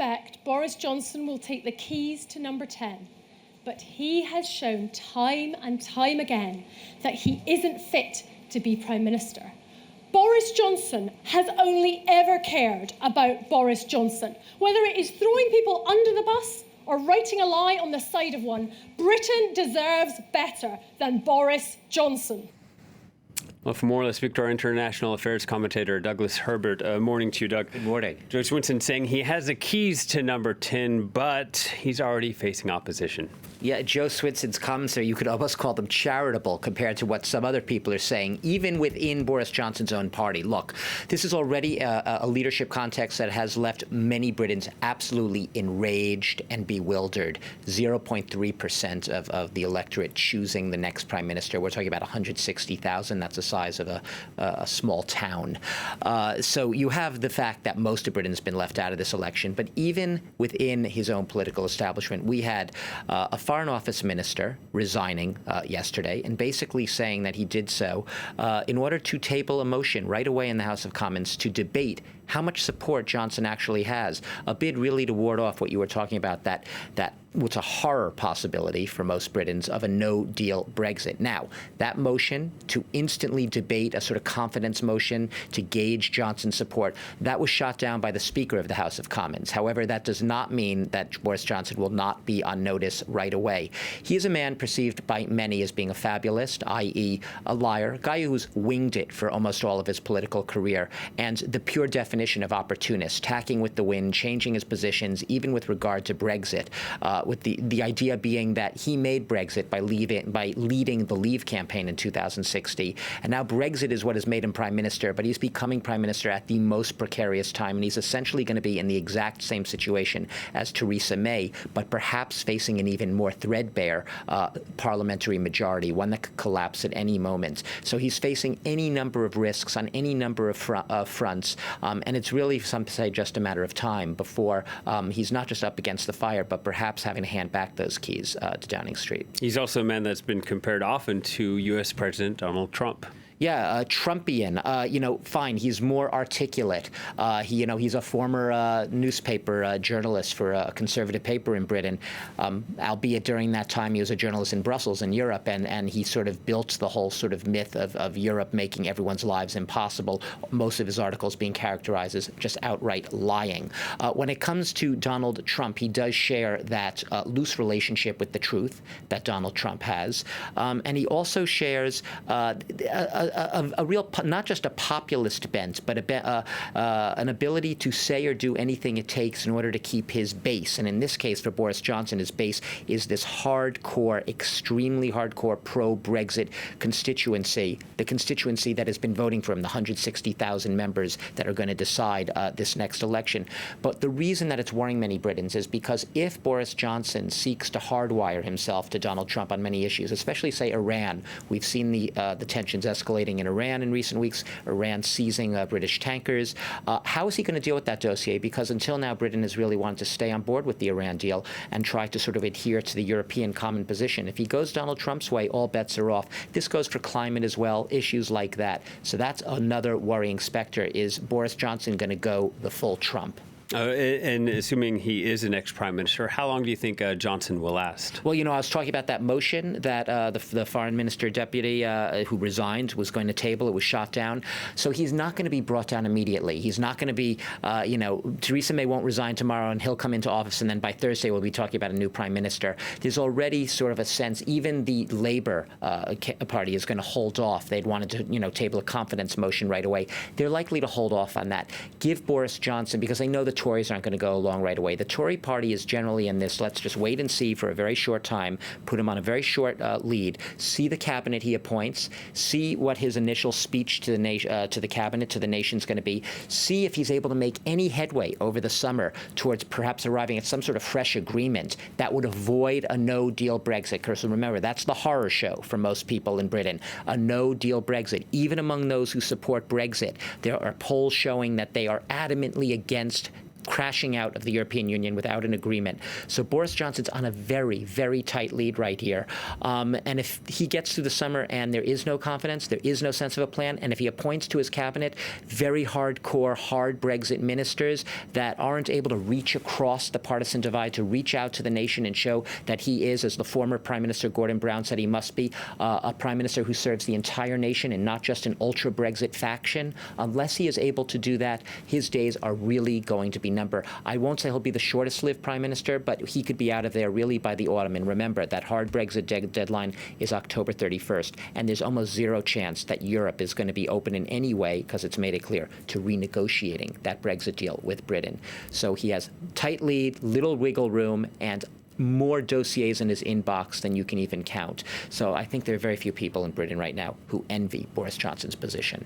expect Boris Johnson will take the keys to number 10, but he has shown time and time again that he isn't fit to be Prime Minister. Boris Johnson has only ever cared about Boris Johnson. Whether it is throwing people under the bus or writing a lie on the side of one, Britain deserves better than Boris Johnson. Well, for more, let's speak to our international affairs commentator, Douglas Herbert. Morning to you, Doug. Good morning. George Winston saying he has the keys to number 10, but he's already facing opposition. Yeah, Joe Swinson's comments there, you could almost call them charitable compared to what some other people are saying, even within Boris Johnson's own party. Look, this is already a leadership context that has left many Britons absolutely enraged and bewildered. 0.3% of the electorate choosing the next prime minister. We're talking about 160,000. That's the size of a small town. So you have the fact that most of Britain's been left out of this election. But even within his own political establishment, we had a Foreign Office minister resigning yesterday and basically saying that he did so in order to table a motion right away in the House of Commons to debate how much support Johnson actually has. A bid really to ward off what you were talking about, that what's a horror possibility for most Britons of a no-deal Brexit. Now, that motion to instantly debate a sort of confidence motion to gauge Johnson's support, that was shot down by the Speaker of the House of Commons. However, that does not mean that Boris Johnson will not be on notice right away. He is a man perceived by many as being a fabulist, i.e. a liar, a guy who's winged it for almost all of his political career, and the pure definition of opportunist, tacking with the wind, changing his positions, even with regard to Brexit, with the idea being that he made Brexit by leading the Leave campaign in 2016, and now Brexit is what has made him prime minister, but he's becoming prime minister at the most precarious time, and he's essentially going to be in the exact same situation as Theresa May, but perhaps facing an even more threadbare parliamentary majority, one that could collapse at any moment. So he's facing any number of risks on any number of fronts, and it's really, some say, just a matter of time before he's not just up against the fire, but perhaps having to hand back those keys to Downing Street. He's also a man that's been compared often to U.S. President Donald Trump. Yeah, Trumpian. Fine. He's more articulate. He's a former newspaper journalist for a conservative paper in Britain, albeit during that time he was a journalist in Brussels in Europe, and he sort of built the whole sort of myth of Europe making everyone's lives impossible, most of his articles being characterized as just outright lying. When it comes to Donald Trump, he does share that loose relationship with the truth that Donald Trump has, and he also shares a real, not just a populist bent, but an ability to say or do anything it takes in order to keep his base. And in this case, for Boris Johnson, his base is this hardcore, extremely hardcore pro-Brexit constituency, the constituency that has been voting for him, the 160,000 members that are going to decide this next election. But the reason that it's worrying many Britons is because if Boris Johnson seeks to hardwire himself to Donald Trump on many issues, especially, say, Iran, we've seen the tensions escalating in Iran in recent weeks, Iran seizing British tankers. How is he going to deal with that dossier? Because until now, Britain has really wanted to stay on board with the Iran deal and try to sort of adhere to the European common position. If he goes Donald Trump's way, all bets are off. This goes for climate as well, issues like that. So that's another worrying specter. Is Boris Johnson going to go the full Trump? And assuming he is the next prime minister, how long do you think Johnson will last? Well, I was talking about that motion that the foreign minister deputy who resigned was going to table. It was shot down. So he's not going to be brought down immediately. He's not going to be, Theresa May won't resign tomorrow and he'll come into office, and then by Thursday we'll be talking about a new prime minister. There's already sort of a sense, even the Labour Party is going to hold off. They'd wanted to, table a confidence motion right away. They're likely to hold off on that. Give Boris Johnson, because they know the Tories aren't going to go along right away. The Tory party is generally in this, let's just wait and see for a very short time, put him on a very short lead, see the cabinet he appoints, see what his initial speech to the cabinet, to the nation is going to be, see if he's able to make any headway over the summer towards perhaps arriving at some sort of fresh agreement that would avoid a no-deal Brexit. Because remember, that's the horror show for most people in Britain, a no-deal Brexit. Even among those who support Brexit, there are polls showing that they are adamantly against crashing out of the European Union without an agreement. So Boris Johnson's on a very, very tight lead right here. And if he gets through the summer and there is no confidence, there is no sense of a plan, and if he appoints to his cabinet very hardcore, hard Brexit ministers that aren't able to reach across the partisan divide, to reach out to the nation and show that he is, as the former Prime Minister Gordon Brown said he must be, a Prime Minister who serves the entire nation and not just an ultra-Brexit faction, unless he is able to do that, his days are really going to be numbered. I won't say he'll be the shortest-lived Prime Minister, but he could be out of there really by the autumn. And remember, that hard Brexit deadline is October 31st, and there's almost zero chance that Europe is going to be open in any way, because it's made it clear, to renegotiating that Brexit deal with Britain. So he has tight lead, little wiggle room, and more dossiers in his inbox than you can even count. So I think there are very few people in Britain right now who envy Boris Johnson's position.